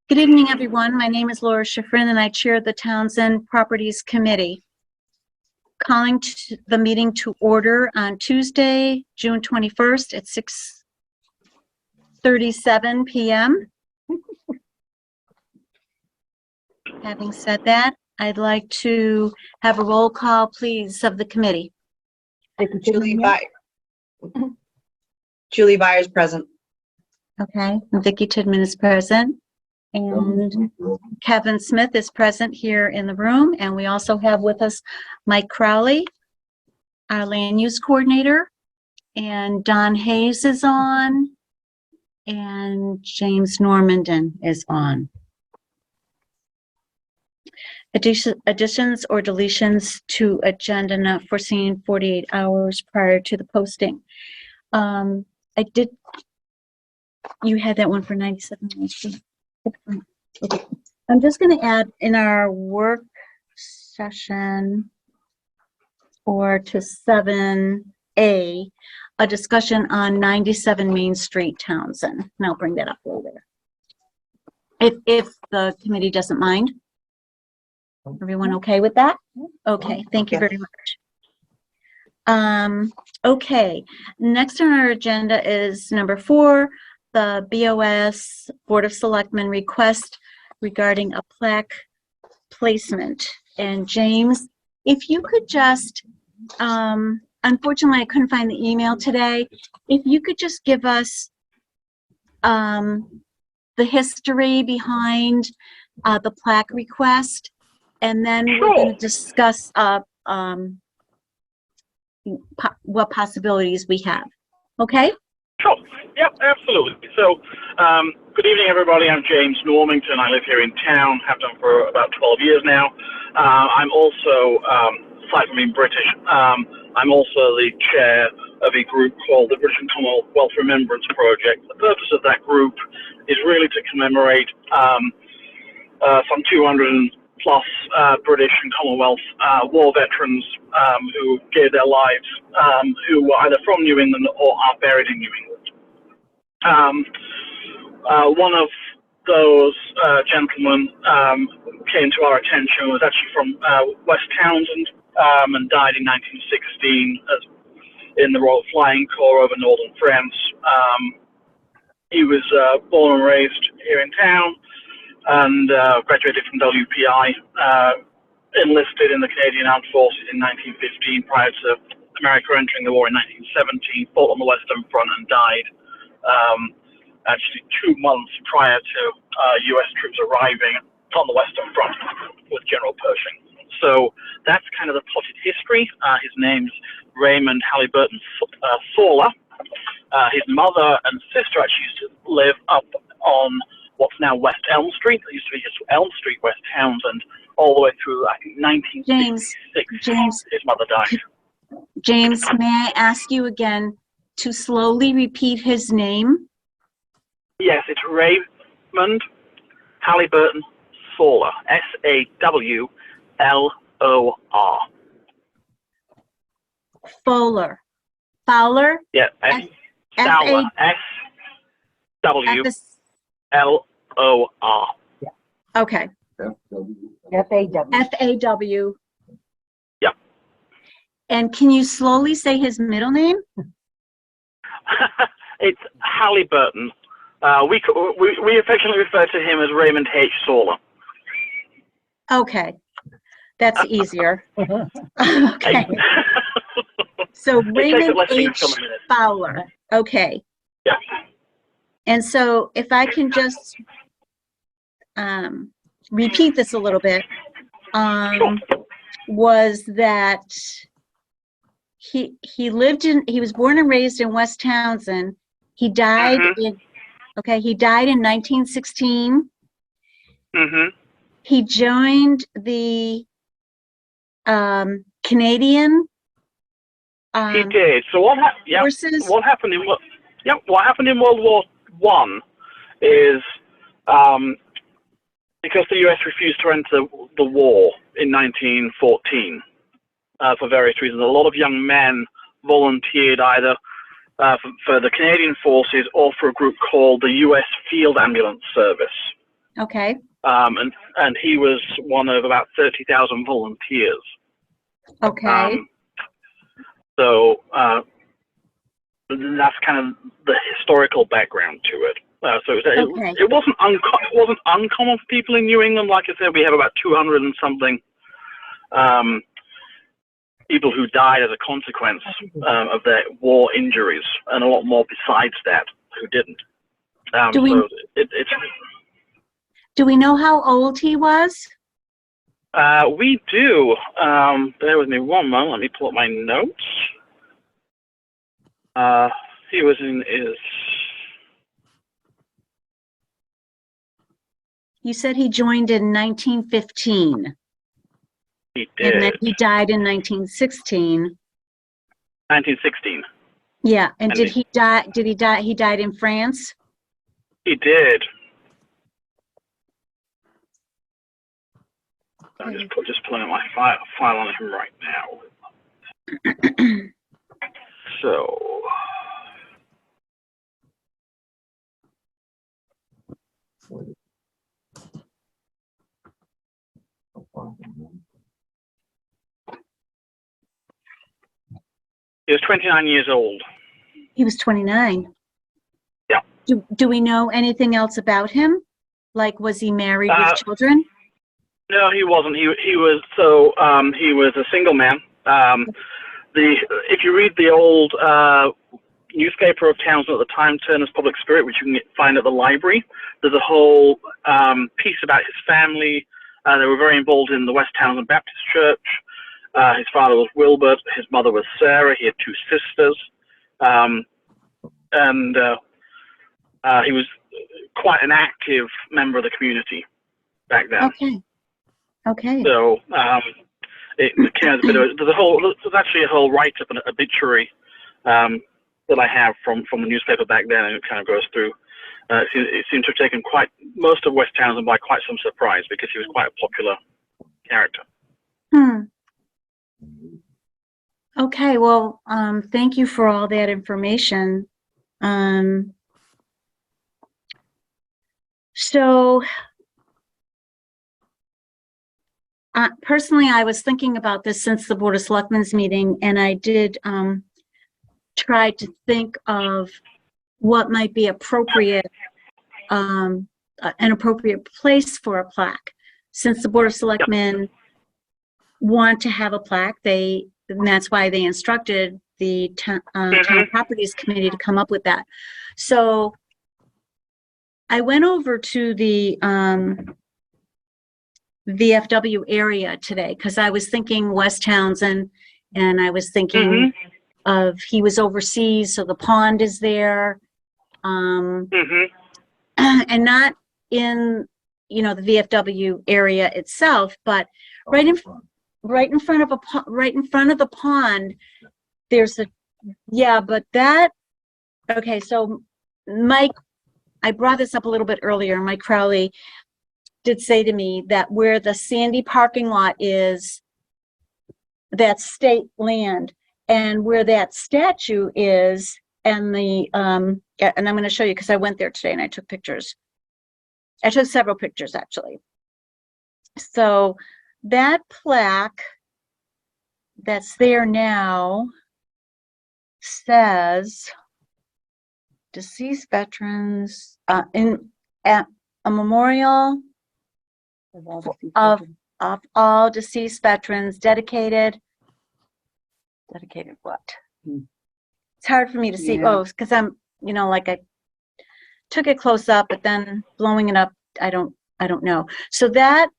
Good evening, everyone. My name is Laura Schifrin, and I chair the Townsend Properties Committee. Calling the meeting to order on Tuesday, June 21st at 6:37 p.m. Having said that, I'd like to have a roll call, please, of the committee. Julie Byers present. Okay, and Vicki Tidman is present. And Kevin Smith is present here in the room. And we also have with us Mike Crowley, our land use coordinator. And Don Hayes is on. And James Normandin is on. Additions or deletions to agenda not foreseen 48 hours prior to the posting. You had that one for 97 minutes. Okay. I'm just going to add in our work session or to 7A, a discussion on 97 Main Street, Townsend. And I'll bring that up later. If the committee doesn't mind. Everyone okay with that? Okay, thank you very much. Okay, next on our agenda is number 4, the BOS Board of Selectmen request regarding a plaque placement. And James, if you could just, unfortunately I couldn't find the email today, if you could just give us the history behind the plaque request, and then we're going to discuss what possibilities we have. Okay? Sure. Yep, absolutely. So, good evening, everybody. I'm James Normington. I live here in town, have done for about 12 years now. I'm also, aside from being British, I'm also the chair of a group called the British and Commonwealth Remembrance Project. The purpose of that group is really to commemorate some 200 plus British and Commonwealth war veterans who gave their lives, who were either from New England or are buried in New England. One of those gentlemen came to our attention, was actually from West Townsend, and died in 1916 in the Royal Flying Corps over northern France. He was born and raised here in town, and graduated from WPI, enlisted in the Canadian Armed Forces in 1915 prior to America entering the war in 1917, fought on the Western Front and died actually 2 months prior to U.S. troops arriving on the Western Front with General Pershing. So that's kind of the plotted history. His name's Raymond Halliburton Sawler. His mother and sister actually used to live up on what's now West Elm Street. It used to be just Elm Street, West Townsend, all the way through, I think, 1966. James, his mother died. James, may I ask you again to slowly repeat his name? Yes, it's Raymond Halliburton Sawler, S-A-W-L-O-R. Fowler. Fowler? Yeah, Sawler, S-W-L-O-R. Okay. F-A-W. F-A-W. Yep. And can you slowly say his middle name? It's Halliburton. We affectionately refer to him as Raymond H. Sawler. Okay. That's easier. Okay. So Raymond H. Fowler. Okay. Yeah. And so if I can just repeat this a little bit, was that he was born and raised in West Townsend. He died in 1916. He joined the Canadian he did. So forces. What happened in World War I is because the US refused to enter the war in 1914 for various reasons. A lot of young men volunteered either for the Canadian Forces or for a group called the U.S. Field Ambulance Service. Okay. And he was one of about 30,000 volunteers. Okay. So that's kind of the historical background to it. So Okay. it wasn't uncommon for people in New England. Like I said, we have about 200 and something people who died as a consequence of their war injuries, and a lot more besides that who didn't. Do we know how old he was? We do. Bear with me one moment. Let me pull up my notes. He was in his... You said he joined in 1915. He did. And then he died in 1916. 1916. Yeah, and did he die? Did he die? He died in France? He did. I'm just pulling up my file on him right now. So... He was 29 years old. He was 29. Yeah. Do we know anything else about him? Like, was he married with children? No, he wasn't. He was he was a single man. If you read the old newspaper of Townsend at the time, Turner's Public Spirit, which you can find at the library, there's a whole piece about his family. They were very involved in the West Townsend Baptist Church. His father was Wilbert. His mother was Sarah. He had two sisters. And he was quite an active member of the community back then. Okay. Okay. So it came as a bit of there's actually a whole write-up and obituary that I have from the newspaper back then, and it kind of goes through. It seemed to have taken most of West Townsend by quite some surprise, because he was quite a popular character. Okay, well, thank you for all that information. So, personally, I was thinking about this since the Board of Selectmen's meeting, and I did try to think of what might be appropriate, an appropriate place for a plaque. Since the Board of Selectmen want to have a plaque, and that's why they instructed the Town Properties Committee to come up with that. So I went over to the VFW area today because I was thinking West Townsend, and I was thinking of he was overseas, so the pond is there, and not in the VFW area itself, but right in front of the pond, there's okay, so Mike, I brought this up a little bit earlier. Mike Crowley did say to me that where the Sandy parking lot is, that's state land, and where that statue is, and and I'm going to show you because I went there today and I took pictures. I took several pictures actually. So that plaque that's there now says deceased veterans at a memorial of all deceased veterans dedicated what? It's hard for me to see. Oh, because I'm like I took it close up, but then blowing it up, I don't know. So that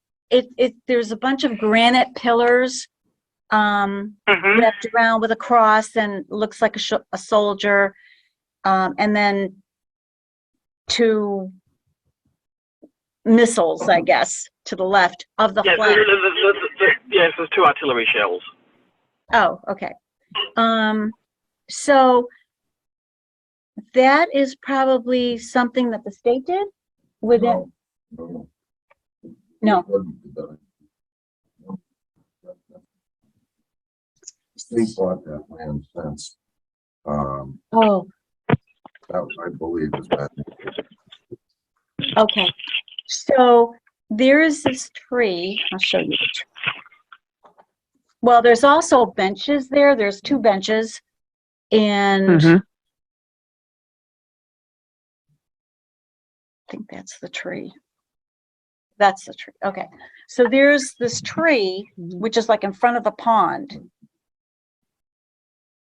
there's a bunch of granite pillars wrapped around with a cross, and looks like a soldier, and then two missiles, I guess, to the left of the flag. Yes, there's two artillery shells. Oh, okay. So that is probably something that the state did with it. No. The state bought that land since Oh, That I believe is that. okay. So there is this tree. I'll show you the tree. Well, there's also benches there. There's 2 benches. And Mhm. I think that's the tree. That's the tree. Okay. So there's this tree, which is like in front of the pond.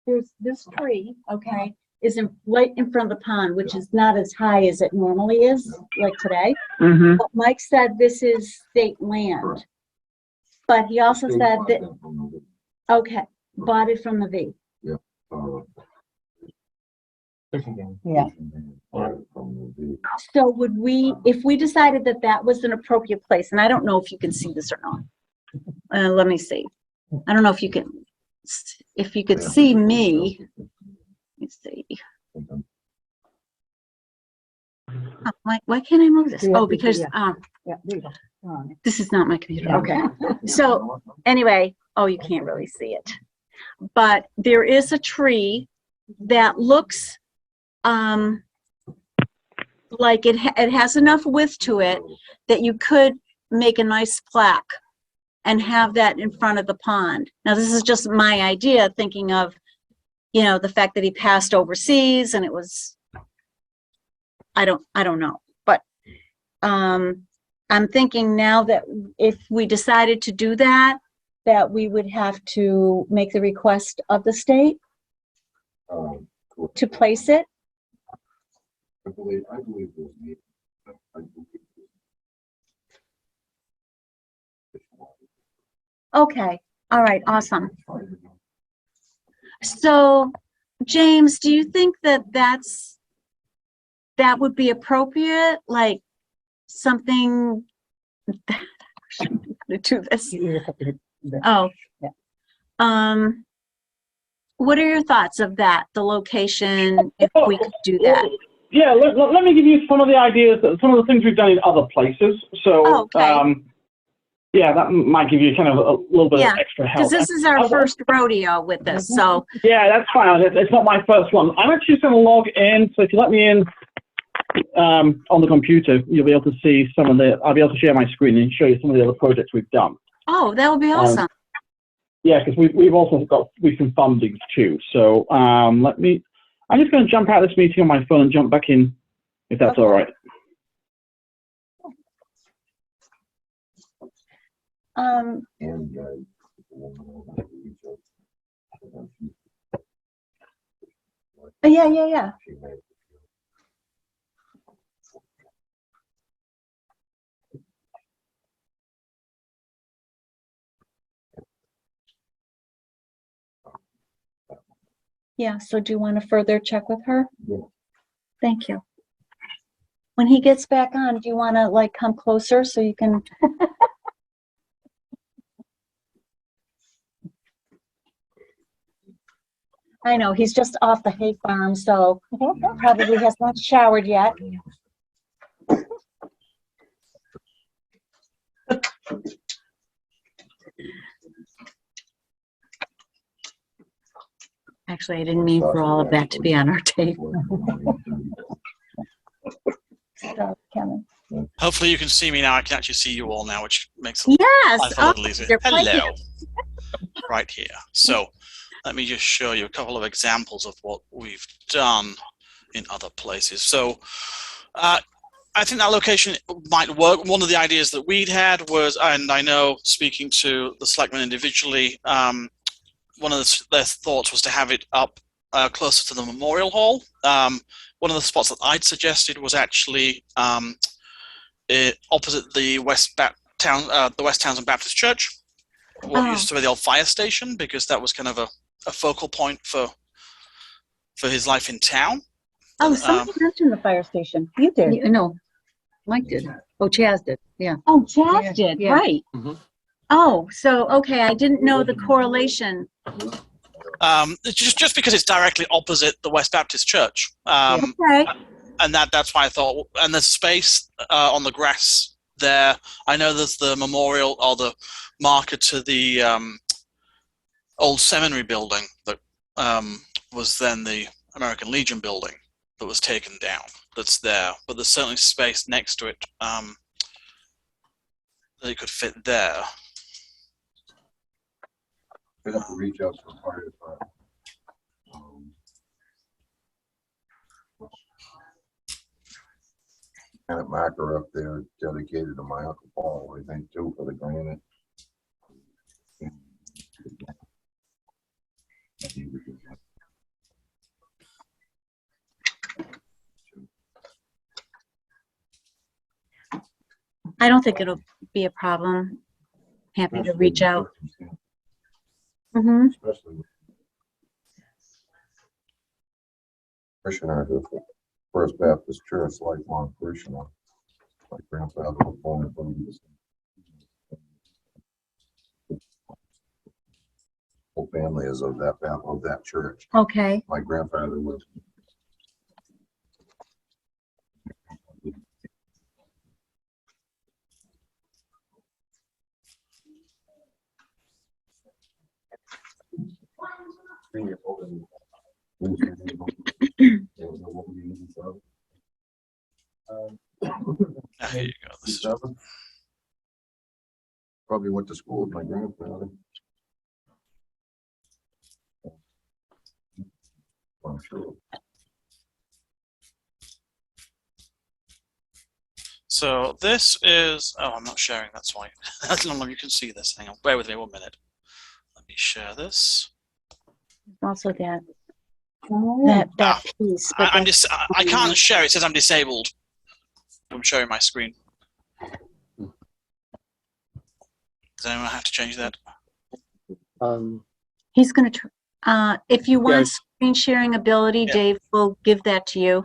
There's this tree, okay, is right in front of the pond, which is not as high as it normally is, like today. Mhm. But Mike said this is state land. But he also said that, okay, bought it from the V. Yeah. So would we, if we decided that that was an appropriate place, and I don't know if you can see this or not. Let me see. I don't know if you can, if you could see me. Let me see. Oh, why can't I move this? Oh, because Yeah, there you go. this is not my computer. Okay. So anyway, oh, you can't really see it. But there is a tree that looks like it has enough width to it that you could make a nice plaque and have that in front of the pond. Now, this is just my idea, thinking of, you know, the fact that he passed overseas and it was, I don't know. But I'm thinking now that if we decided to do that, that we would have to make the request of the state to place it. I believe there's need. Okay, all right, awesome. So, James, do you think that that would be appropriate? Like something to do this? Oh, Yeah. What are your thoughts of that? The location, if we could do that? Yeah, let me give you some of the ideas, some of the things we've done in other places. So, Oh, okay. yeah, that might give you kind of a little bit Yeah, of extra help. Because this is our first rodeo with this, so, Yeah, that's fine. It's not my first one. I'm actually just going to log in. So if you let me in on the computer, you'll be able to see some of the. I'll be able to share my screen and show you some of the other projects we've done. oh, that would be awesome. Yeah, because we've also got recent funding too. So let me. I'm just going to jump out of this meeting on my phone and jump back in, if that's all right. And Yeah. Yeah, so do you want to further check with her? Yeah. Thank you. When he gets back on, do you want to like come closer so you can? I know, he's just off the hay farm, so probably has not showered yet. Actually, I didn't mean for all of that to be on our tape. So, Kevin. Hopefully you can see me now. I can actually see you all now, which makes Yes. life a Oh, little easier. you're playing. Hello. Right here. So let me just show you a couple of examples of what we've done in other places. So I think that location might work. One of the ideas that we'd had was, and I know speaking to the selectmen individually, one of their thoughts was to have it up closer to the Memorial Hall. One of the spots that I'd suggested was actually opposite the West Townsend Baptist Church, what used to be the old fire station, because that was kind of a focal point for his life in town. Oh, somebody mentioned the fire station. You did. No, Mike did. Oh, Chaz did. Yeah. Oh, Chaz did, Yeah. right. Mhm. Oh, so, okay, I didn't know the correlation. Just because it's directly opposite the West Baptist Church. Okay. And that's why I thought, and there's space on the grass there. I know there's the memorial or the marker to the old seminary building that was then the American Legion building that was taken down. That's there, but there's certainly space next to it that it could fit there. I'd have to reach out to the fire department. Kind of marker up there dedicated to my Uncle Paul, I think, too, for the granite. I don't think it'll be a problem. Happy to reach out. Mm-hmm. Especially with parishioner of the First Baptist Church, lifelong parishioner. My grandfather was born in Belize. Whole family is of that church. Okay. My grandfather was. Here you go. This is, Probably went to school with my grandfather. I'm sure. so this is, oh, I'm not sharing, that's why. I don't know if you can see this. Hang on, bear with me 1 minute. Let me share this. Also that piece. But I'm just, I can't share it. It says I'm disabled. I'm sharing my screen. Does anyone have to change that? he's going to, if you want Yes. screen sharing ability, Yeah. Dave will give that to you.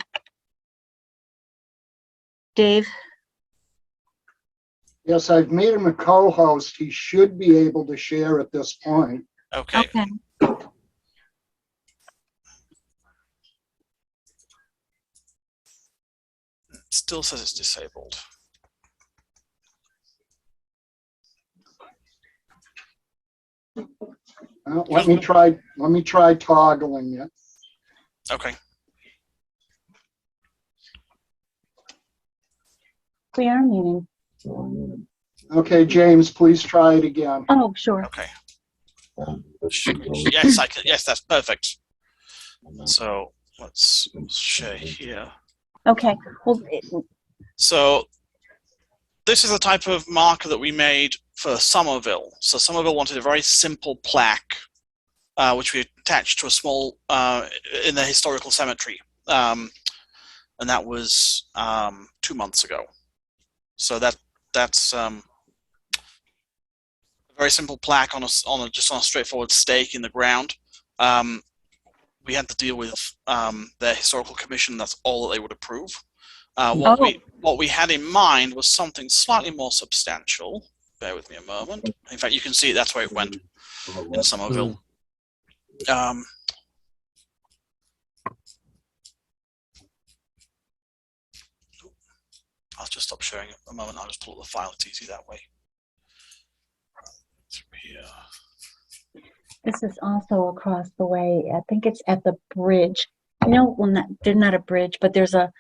Dave? Yes, I've made him a co-host. He should be able to share at this point. Okay. Okay. It still says it's disabled. Let me try toggling it. Okay. We are meeting. Okay, James, please try it again. Oh, sure. Okay. Yes, I can. Yes, that's perfect. So let's share here. Okay. Well, So this is the type of marker that we made for Somerville. So Somerville wanted a very simple plaque, which we attached to a small, in the historical cemetery. And that was 2 months ago. So that's a very simple plaque on just on a straightforward stake in the ground. We had to deal with their historical commission. That's all that they would approve. What we had in mind was something slightly more substantial. Bear with me a moment. In fact, you can see that's where it went in Somerville. I'll just stop sharing it a moment. I'll just pull up the file. It's easy that way. Here. this is also across the way. I think it's at the bridge. No, well, there's not a bridge, but there's a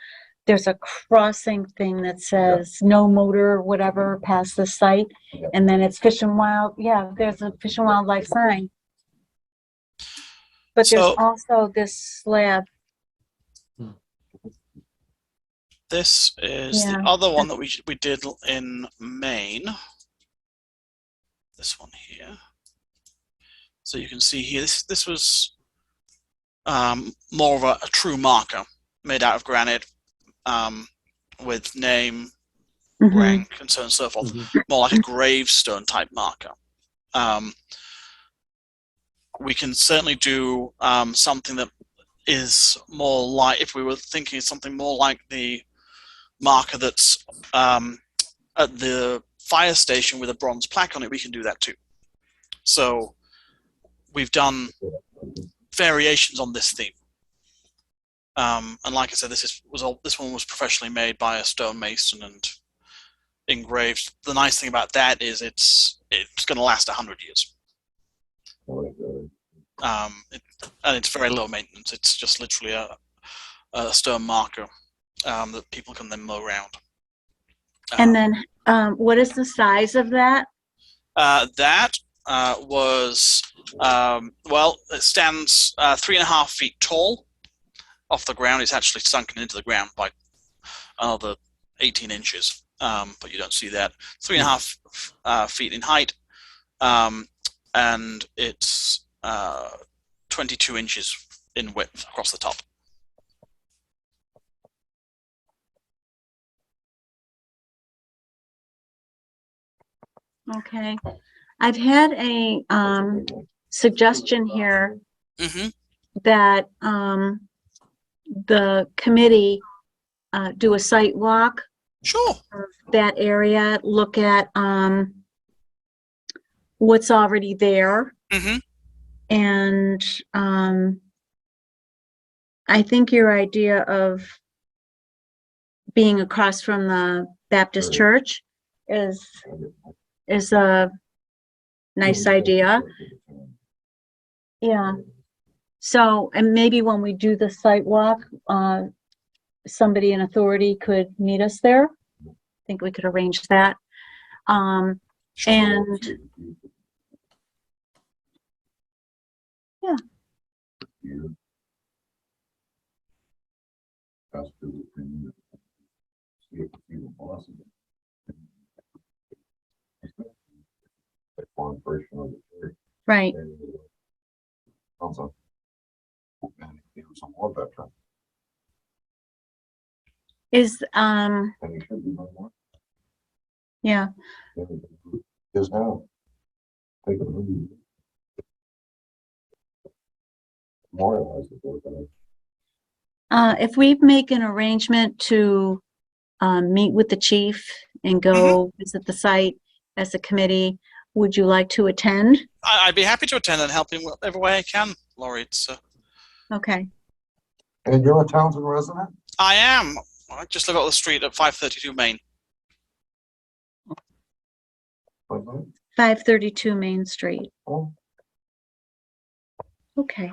crossing thing that says no motor, whatever, past the site. And then it's Fish and Wild. Yeah, there's a Fish and Wildlife sign. But there's So- also this slab. This is Yeah. the other one that we did in Maine. This one here. So you can see here, this was more of a true marker made out of granite with name, Mhm. rank, and so on and so forth. More like a gravestone type marker. We can certainly do something that is more like, if we were thinking something more like the marker that's at the fire station with a bronze plaque on it, we can do that too. So we've done variations on this theme. And like I said, this one was professionally made by a stonemason and engraved. The nice thing about that is it's going to last 100 years. and it's very low maintenance. It's just literally a stone marker that people can then mow around. And then, what is the size of that? That was, well, it stands 3.5 feet tall off the ground. It's actually sunken into the ground by another 18 inches, but you don't see that. 3.5 feet in height, and it's 22 inches in width across the top. Okay. I've had a suggestion here Mm-hmm. that the committee do a site walk Sure. of that area, look at what's already there. Mm-hmm. And I think your idea of being across from the Baptist church is a nice idea. Yeah. So, and maybe when we do the site walk, somebody in authority could meet us there. I think we could arrange that. And yeah. One version of the church. Right. And also, and he was a war veteran, Is, and he should be no more. yeah. His now. Take a look. Memorialize the board. If we make an arrangement to meet with the chief and go visit the site as a committee, would you like to attend? I'd be happy to attend and help in whatever way I can, Laurie. It's, Okay. And you're a Townsend resident? I am. I just live up the street at 532 Main. 532 Main Street. Oh, Okay.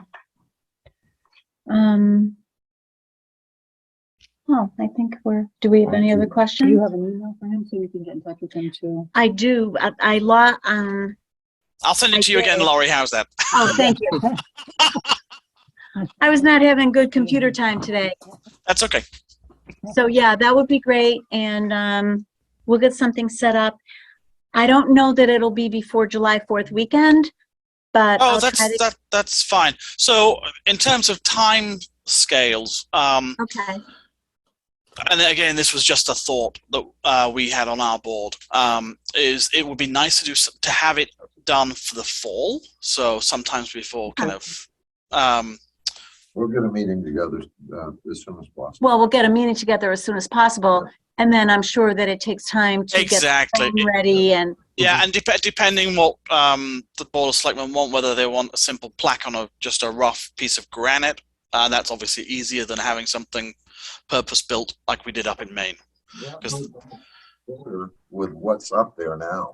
Oh, I think do we have any other Do questions? you have an email for him so we can get in touch with him too? I do. I'll send it to you again, did. Laurie. How's that? Oh, thank you. I was not having good computer time today. That's okay. So yeah, that would be great. And we'll get something set up. I don't know that it'll be before July 4th weekend, but Oh, I'll try to. that's fine. So in terms of time scales, Okay. and again, this was just a thought that we had on our board. Is it would be nice to have it done for the fall, so sometimes before kind of. we'll get a meeting together as soon as possible. Well, we'll get a meeting together as soon as possible, and then I'm sure that it takes time to Exactly. get ready and. Yeah, and depending what the Board of Selectmen want, whether they want a simple plaque on just a rough piece of granite, that's obviously easier than having something purpose-built like we did up in Maine. Yeah, with what's up there now.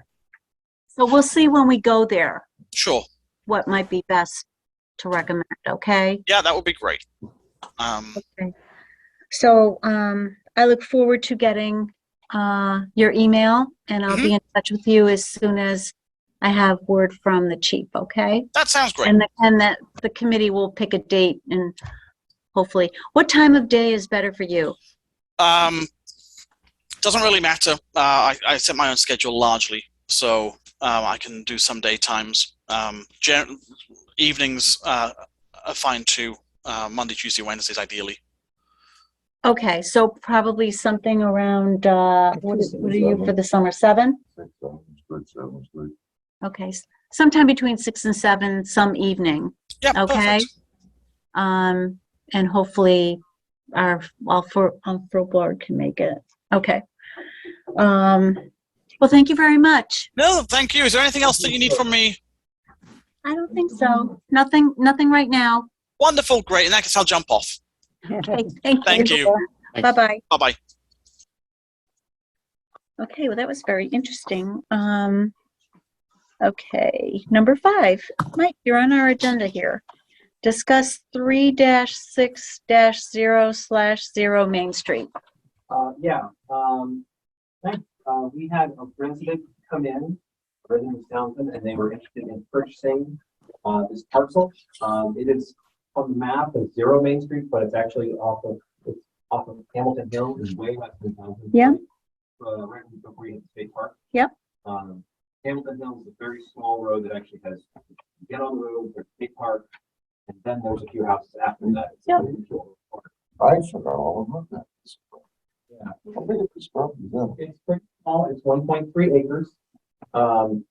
So we'll see when we go there Sure. what might be best to recommend, okay? Yeah, that would be great. Okay. So I look forward to getting your email, and I'll be in touch with you as soon as I have word from the chief, okay? That sounds great. And that the committee will pick a date, and hopefully. What time of day is better for you? Doesn't really matter. I set my own schedule largely, so I can do some daytimes. Evenings are fine too. Monday, Tuesday, Wednesdays, ideally. Okay, so probably something around, what are you for the summer, 7? 6, 7 is good, 7 is good. Okay, sometime between 6 and 7, some evening, Yeah, okay? perfect. And hopefully our full board can make it. Okay. Well, thank you very much. No, thank you. Is there anything else that you need from me? I don't think so. Nothing right now. Wonderful, great. In that case, I'll jump off. Okay, thank Thank you. you. Bye-bye. Bye-bye. Okay, well, that was very interesting. Okay, number 5. Mike, you're on our agenda here. Discuss 3-6-0/0 Main Street. Yeah, thanks. We had a resident come in, a resident of Townsend, and they were interested in purchasing this parcel. It is on the map as 0 Main Street, but it's actually it's off of Hamilton Hill, is way west of Townsend. Yeah. Right before you hit the state park. Yep. Hamilton Hill is a very small road that actually has, you get on the road, there's a big park, and then there's a few houses after that. It's a Yep. really cool park. I forgot all about that. Yeah. How big is this property then? It's pretty small, it's 1.3 acres. The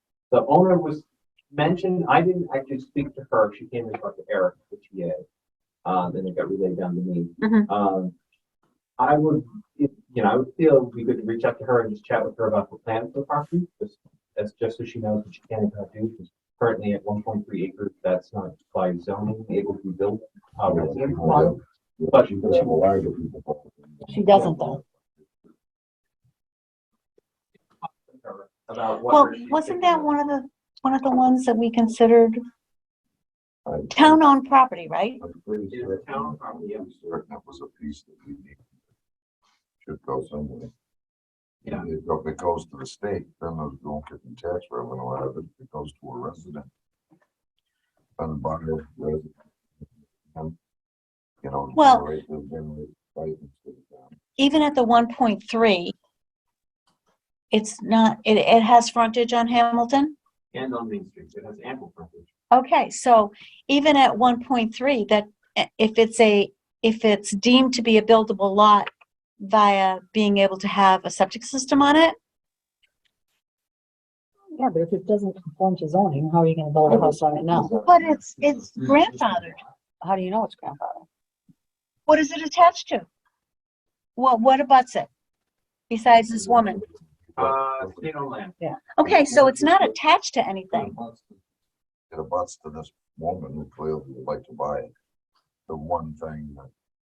owner was mentioned, I didn't actually speak to her, she came and talked to Eric, the TA. And it got relayed down to me. Mhm. I would, I would feel it would be good to reach out to her and just chat with her about the plans for the property, just so she knows what she can and cannot do, because currently at 1.3 acres, that's not by zoning able to be built. But She could have a larger people. She doesn't though. About Well, what. wasn't that one of the ones that we considered town-owned property, right? I'm pretty Yeah, certain- town property, yeah. I'm certain that was a piece that we need. Should go somewhere. Yeah. If it goes to the state, then those don't get the tax revenue out of it, it goes to a resident. And the buyer resident. And, Well- generate right instead of down. Even at the 1.3, it's not, it has frontage on Hamilton? And on Main Street, it has ample frontage. Okay, so even at 1.3, that if it's deemed to be a buildable lot via being able to have a septic system on it, Yeah, but if it doesn't conform to zoning, how are you gonna build a house on it now? but it's grandfathered. How do you know it's grandfather? What is it attached to? What abuts it? Besides this woman? State owned land. Okay, so it's not attached to anything. It abuts to this woman who clearly would like to buy it. The one thing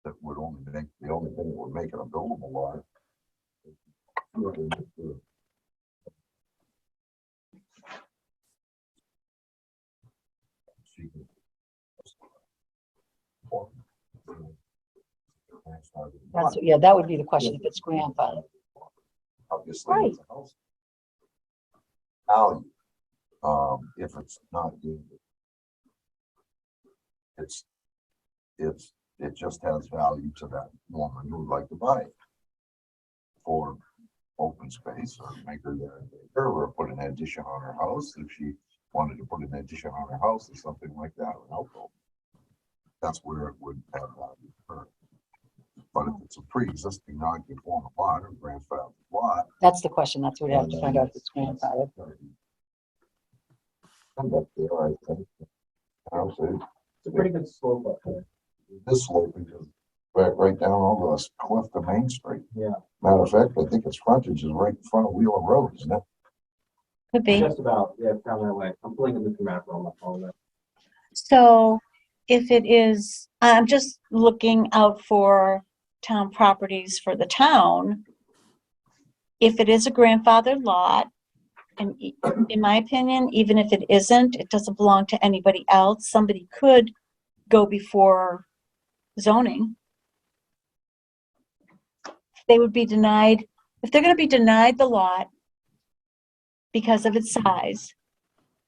that would only make, the only thing that would make it a buildable lot. Yeah, that would be the question if it's grandfather. Obviously. Right. it's a house. Value, if it's not deemed. It just has value to that woman who'd like to buy it. For open space or make her there, or put an addition on her house, if she wanted to put an addition on her house or something like that, or an outbuilding. That's where it would have value for her. But if it's a pre-existing non-conforming lot or grandfathered lot. That's the question. That's what we have to find out if it's grandfather. I'm up there, I think. I'll say, It's a pretty good slope up there. this slope is right down over this cliff to Main Street. Yeah. Matter of fact, I think its frontage is right in front of Wheeler Road, isn't it? Could be. Just about, yeah, down that way. I'm pulling a Mr. Map on my phone there. So if it is, I'm just looking out for town properties for the town. If it is a grandfathered lot, and in my opinion, even if it isn't, it doesn't belong to anybody else. Somebody could go before zoning. They would be denied, if they're gonna be denied the lot because of its size,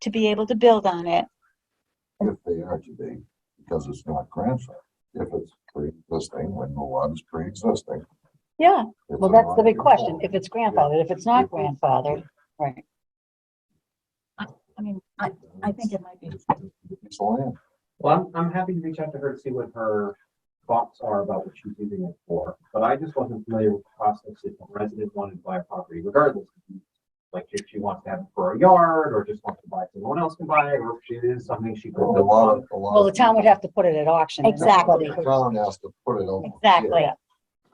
to be able to build on it. If they are today, because it's not grandfathered. If it's pre-existing, when the lot is pre-existing. Yeah, it's Well, a that's the big question. non-conforming. If it's grandfathered, if it's not grandfathered, right? I mean, I think it might be. It's land. Well, I'm happy to reach out to her to see what her thoughts are about what she's using it for, but I just wasn't familiar with the process if a resident wanted to buy a property regardless. Like if she wants to have it for a yard or just wants to buy it so no one else can buy it, or if it is something she could A build lot on. of, a lot. Well, the of town would have to put it at auction. and Exactly. nobody The could- town has to put it over. Exactly. Yeah.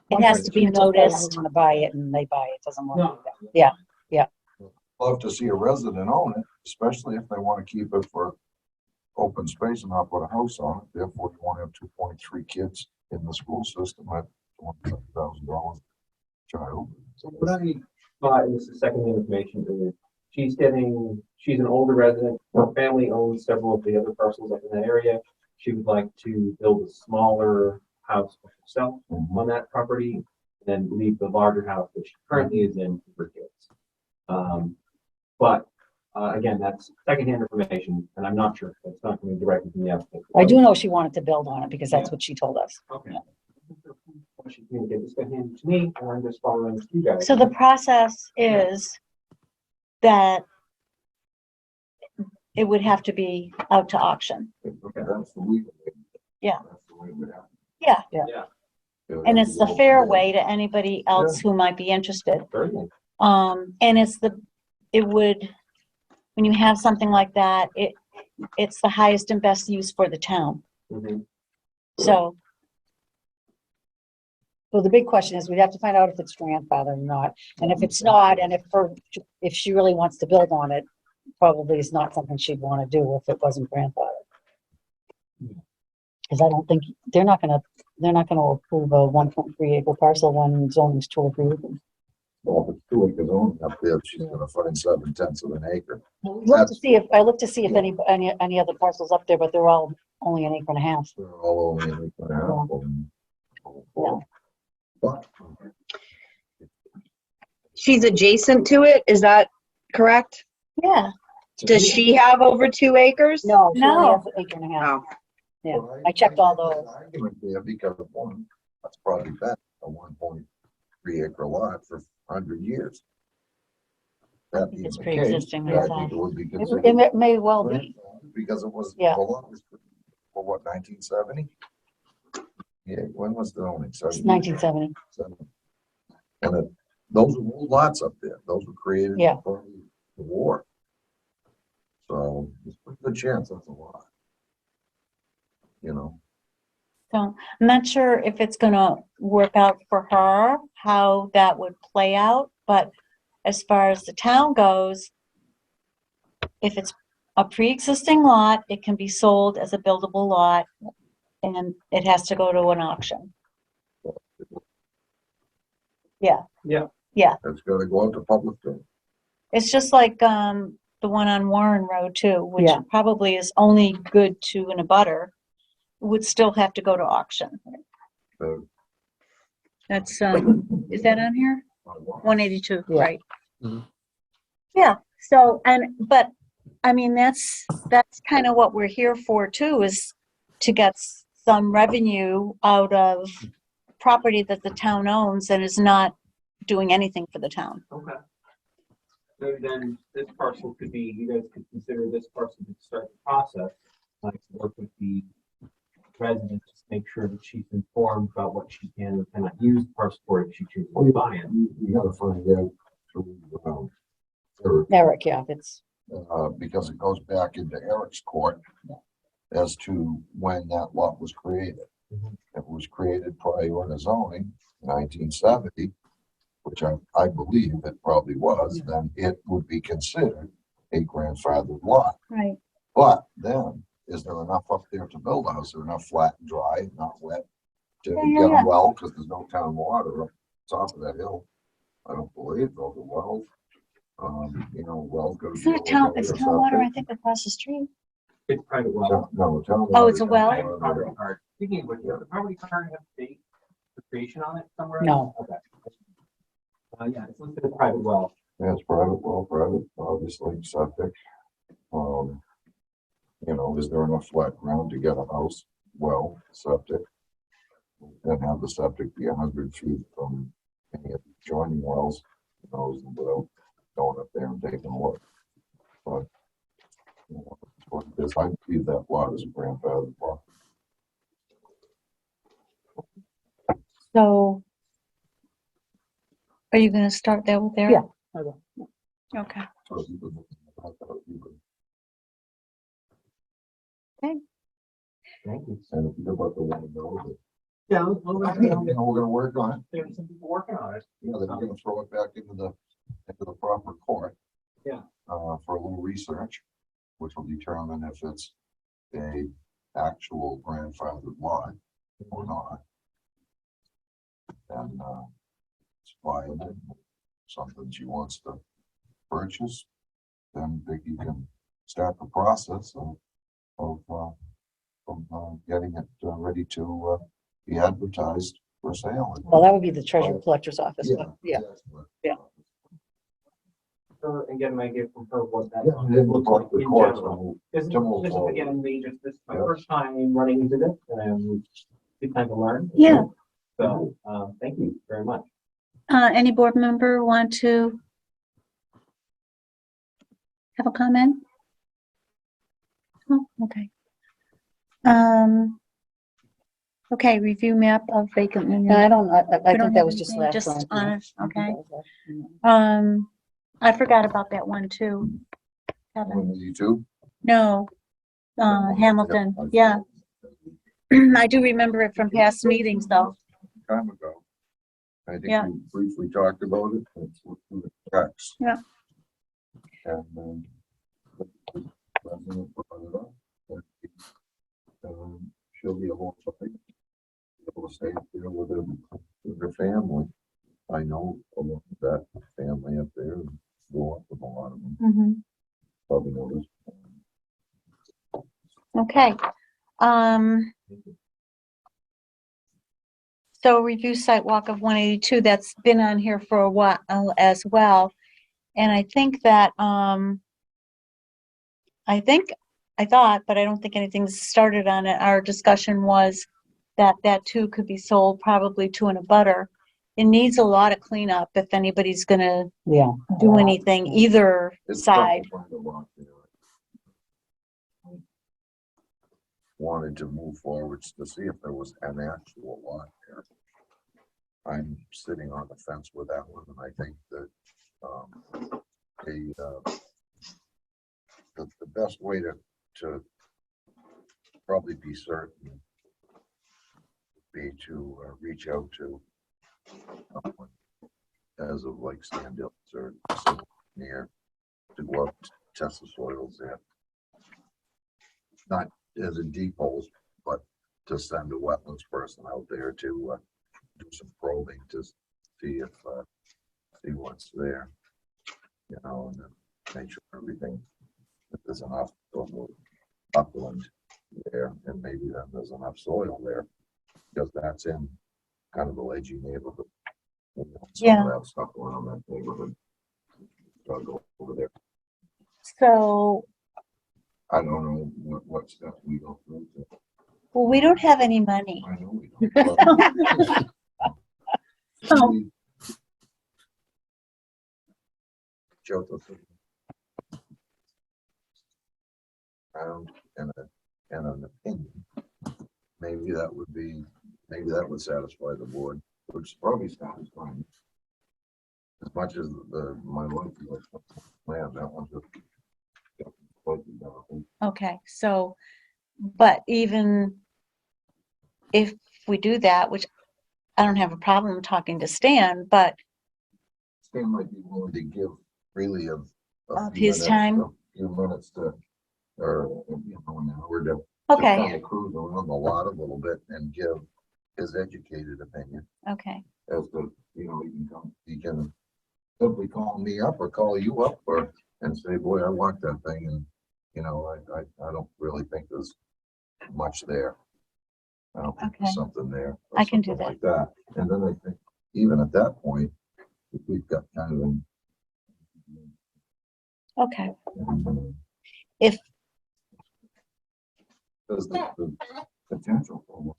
It has to be Once they noticed. Want to buy it and they buy it, doesn't work. No. Love to see a resident own it, especially if they want to keep it for open space and not put a house on it. Therefore, you want to have 2.3 kids in the school system at $1,000 child. So what I thought, and this is second information, is she's an older resident, her family owns several of the other parcels up in that area. she would like to build a smaller house for herself Mhm. on that property, then leave the larger house that she currently is in for kids. But again, that's secondhand information, and I'm not sure. It's not coming directly from the applicant. I do know she wanted to build on it because that's what she told us. Okay. She communicated, this got handed to me, and I'm just following you guys. So the process is that it would have to be out to auction. Okay. That's the legal way. Yeah. That's the way we have. Yeah, Yeah, and it's the fair way to anybody else who might be interested. certainly. And it would, when you have something like that, it's the highest and best use for the town. Mhm. So, So the big question is, we'd have to find out if it's grandfathered or not. And if it's not, and if she really wants to build on it, probably is not something she'd want to do if it wasn't grandfathered. Because I don't think, they're not gonna approve a 1.3 acre parcel when zoning's 2 or 3 acres. Well, if it's 2 acres only up there, she's gonna find 7/10 of an acre. I looked to see if any other parcels up there, but they're all only an acre and a half. They're all only an acre and a half of them. Yeah. But She's adjacent to it, is that correct? yeah, Does she have over 2 acres? No, she only No. has an acre and a half. Oh, Yeah, Well, I checked all there's those. an argument there because of one, that's probably been a 1.3 acre lot for 100 years. That being It's the case, pre-existing, I that's think all. it would be It considered may well be. because it was, the Yeah. lot was for what, 1970? Yeah, when was the zoning? It's 1970. And those were old lots up there. Those were created Yeah. for the war. So there's a pretty good chance that's a lot. You know, so I'm not sure if it's gonna work out for her, how that would play out, but as far as the town goes, if it's a pre-existing lot, it can be sold as a buildable lot, and it has to go to an auction. it's gotta go out to public. It's just like, the one on Warren Road too, which Yeah. probably is only good to an abutter, would still have to go to auction. So, That's, is that on here? 182, Yeah. right? Mhm. Yeah, so, but, I mean, that's kind of what we're here for too, is to get some revenue out of property that the town owns and is not doing anything for the town. Okay. So then this parcel could be, you guys could consider this parcel to start the process, like work with the resident, just make sure that she's informed about what she can and cannot use the parcel for if she chooses to buy it. You gotta find out through, Eric, yeah, it's, because it goes back into Eric's court as to when that lot was created. Mhm. It was created prior to the zoning, 1970, which I believe it probably was, then it would be considered a grandfathered lot. Right. But then, is there enough up there to build a house? Is there enough flat and dry, not wet, to get a well, because there's no town water up top of that hill? I don't believe those are wells. Wells gotta be. It's not town, it's town water, I think, across the street. It's private well. No, town. Oh, it's a well? I have a property card. Speaking of which, does the property card have date for creation on it somewhere? No. Okay. Yeah, it's listed as private well. Yeah, it's private, obviously, septic. Is there enough flat ground to get a house? Well, septic. And have the septic be 100 feet from any of the joining wells, without going up there and taking a look. But, I believe that lot is a grandfather lot. So, are you gonna start there with Eric? Yeah. I will. Okay. So you could- you could- Thank you. And if you go about the one, that Yeah, we're gonna work on it. there's some people working on it. Yeah, they're gonna throw it back into the proper court. Yeah. For a little research, which will determine if it's a actual grandfathered lot or not. And, it's buying it, something she wants to purchase, then Vicky can start the process of from, getting it ready to, be advertised for sale. Well, that would be the treasurer collector's office, but yeah. that's what- Yeah. And get an idea from her what that. Yeah, it looks like the in courts general. will- This is, to move this is forward. again, this is my Yeah. first time running into this, and I'm trying to learn. Yeah. So, thank you very much. Any board member want to have a comment? Oh, okay. Okay, review map of vacant land. No, I don't, I We don't think that have was just anything, last just time. on it, okay. Yeah. I forgot about that one too. Kevin. You too? No, Hamilton, yeah. I do remember it from past meetings though. Time ago. I think Yeah. we briefly talked about it. It's through the text. Yeah. And, the president brought it up, that, she'll be able to stay up there with her family. I know a lot of that family up there, and go up with a lot of them, Mhm. probably know this. Okay. So review site walk of 182, that's been on here for a while as well. And I think that, I thought, but I don't think anything's started on it. Our discussion was that that too could be sold probably to an abutter. It needs a lot of cleanup if anybody's gonna Yeah. do anything either It's tough to side. find a lot there. Wanted to move forwards to see if there was an actual lot there. I'm sitting on the fence with that one, and I think that the best way to probably be certain would be to reach out to someone as of like Sand Hills or somewhere near, to go up, test the soils there. Not as a depots, but to send a wetlands person out there to do some probing to see if see what's there, you know, and then make sure everything, if there's enough of the upland there, and maybe then there's enough soil there, because that's in kind of a ledgy neighborhood. You know, some Yeah. of that stuff around that neighborhood. So I'll go over there. So, I don't know what steps we go through. well, we don't have any money. I know we don't. So, We- Joe, Round and an opinion. Maybe that would satisfy the board, which probably satisfying. As much as my wife was, man, that one's just. okay, so, but even if we do that, which I don't have a problem talking to Stan, but Stan might be willing to give freely of Of few his minutes- time? a few minutes to, or, you know, an hour to okay, kind of cruise around the lot a little bit and give his educated opinion okay, as to, you know, he can simply call me up or call you up and say, boy, I want that thing, and, you know, I don't really think there's much there. I don't think Okay. there's something there. or I can do something like that. And then I think even at that point, if we've got kind of an. okay. If- There's the potential for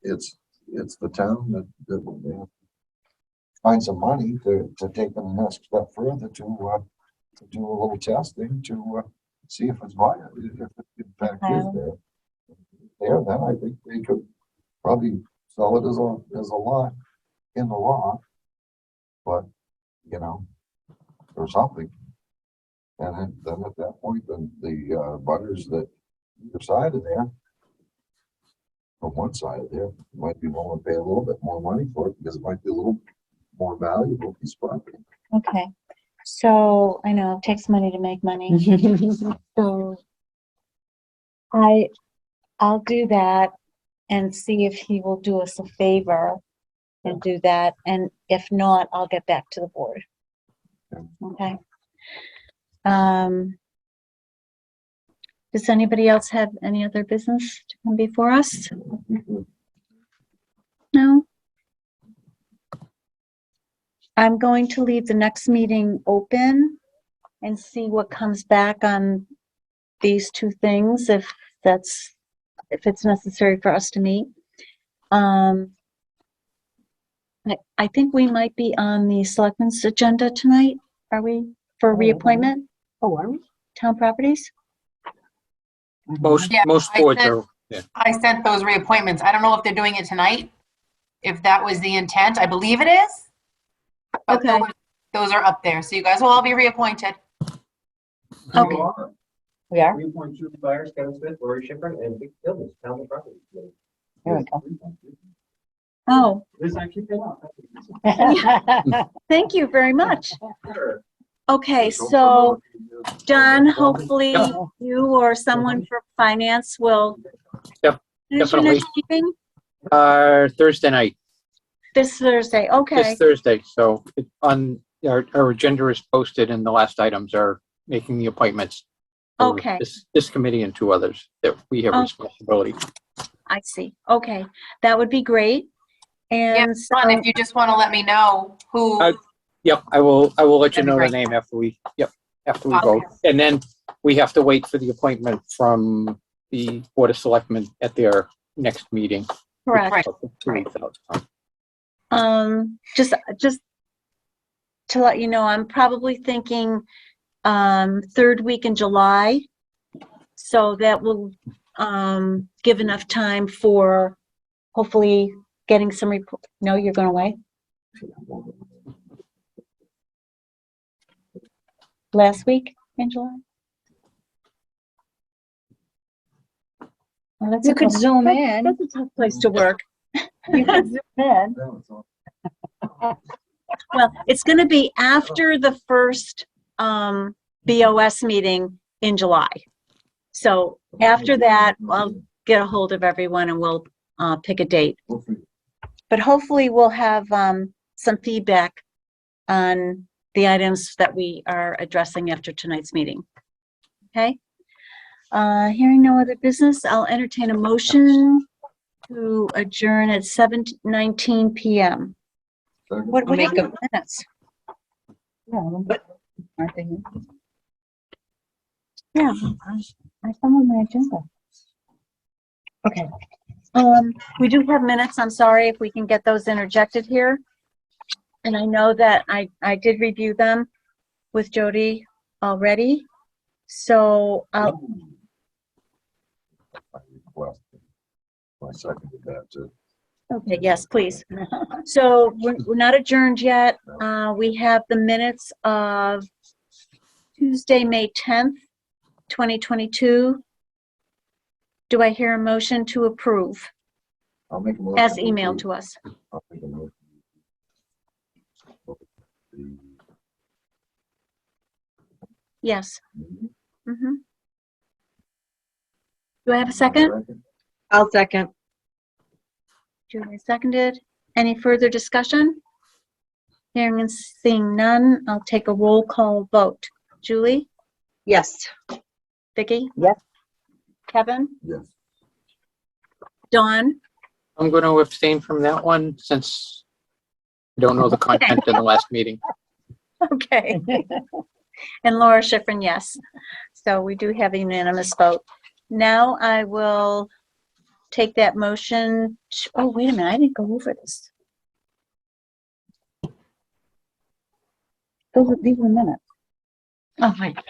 it. It's the town that will have to find some money to take the next step further to do a little testing to see if it's viable, if it in fact is there. There, then I think they could probably sell it as a lot in the rock, but, you know, or something. And then at that point, then the butters that either side of there, from one side of there, might be willing to pay a little bit more money for it because it might be a little more valuable piece of property. Okay, so I know it takes money to make money, so I'll do that and see if he will do us a favor and do that, and if not, I'll get back to the board. Okay. Okay. Um, Does anybody else have any other business to come before us? No? I'm going to leave the next meeting open and see what comes back on these two things, if it's necessary for us to meet. I think we might be on the selectmen's agenda tonight. Are we, for reappointment, Oh, are we? town properties? Most Yeah, most I boards sent- are, yeah. I sent those reappointments. I don't know if they're doing it tonight, if that was the intent. I believe it is. But Okay. those are up there. So you guys will all be reappointed. Okay. We are? We appoint Julie Byers, Kevin Smith, Lori Schifrin, and Vic Gilman, town property. There we go. Oh, This actually paid off. thank you very much. Sure. Okay, Don't so promote. Don, hopefully Yep. you or someone from finance will. Yep, When's your definitely. next meeting? Thursday night, This Thursday, okay, this Thursday. So our agenda is posted and the last items are making the appointments. for Okay. This committee and 2 others that we have Oh. responsibility. I see, okay, that would be great. Yeah, And so, Ron, if you just want to let me know who, Yep, I will let you That'd be know the great. name after we Okay. vote. And then we have to wait for the appointment from the Board of Selectmen at their next meeting. correct, Right. 2 weeks out. just to let you know, I'm probably thinking, third week in July. So that will, give enough time for hopefully getting some report. No, you're going away? Last week in July? Well, that's You a could tough- zoom that- in. That's a tough place to work. You could zoom in. Well, it's going to be after the first BOS meeting in July. So after that, I'll get a hold of everyone and we'll pick a date. But hopefully we'll have some feedback on the items that we are addressing after tonight's meeting. Okay? Hearing no other business, I'll entertain a motion to adjourn at 7:19 PM. What I'll make happened to minutes? Aren't they? Yeah, I found my agenda. Okay. We do have minutes. I'm sorry if we can get those interjected here. And I know that I did review them with Jody already. So I'll, I requested. I seconded that too. okay, yes, please. So we're not adjourned yet. We have the minutes of Tuesday, May 10th, 2022. Do I hear a motion to approve I'll make a motion. as emailed to us? I'll make a motion. The- Yes. Mhm. Do I have a second? I'll second. Julie seconded. Any further discussion? Hearing and seeing none, I'll take a roll call vote. Julie? Yes. Vicky? Yes. Kevin? Yes. Dawn? I'm going to abstain from that one since I don't know the content in the last meeting. Okay. And Laura Schifrin, yes. So we do have a unanimous vote. Now I will take that motion. Oh, wait a minute, I didn't go over this. These were minutes. Oh, my God.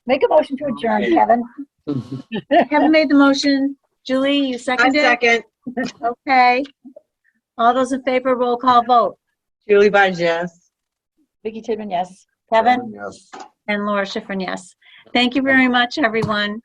Make a motion to adjourn, Kevin. Kevin made the motion. Julie, you I seconded? second. Okay. All those in favor, roll call vote. Julie Byers, yes. Vicky Tidman, yes. Kevin Yes. and Laura Schifrin, yes. Thank you very much, everyone.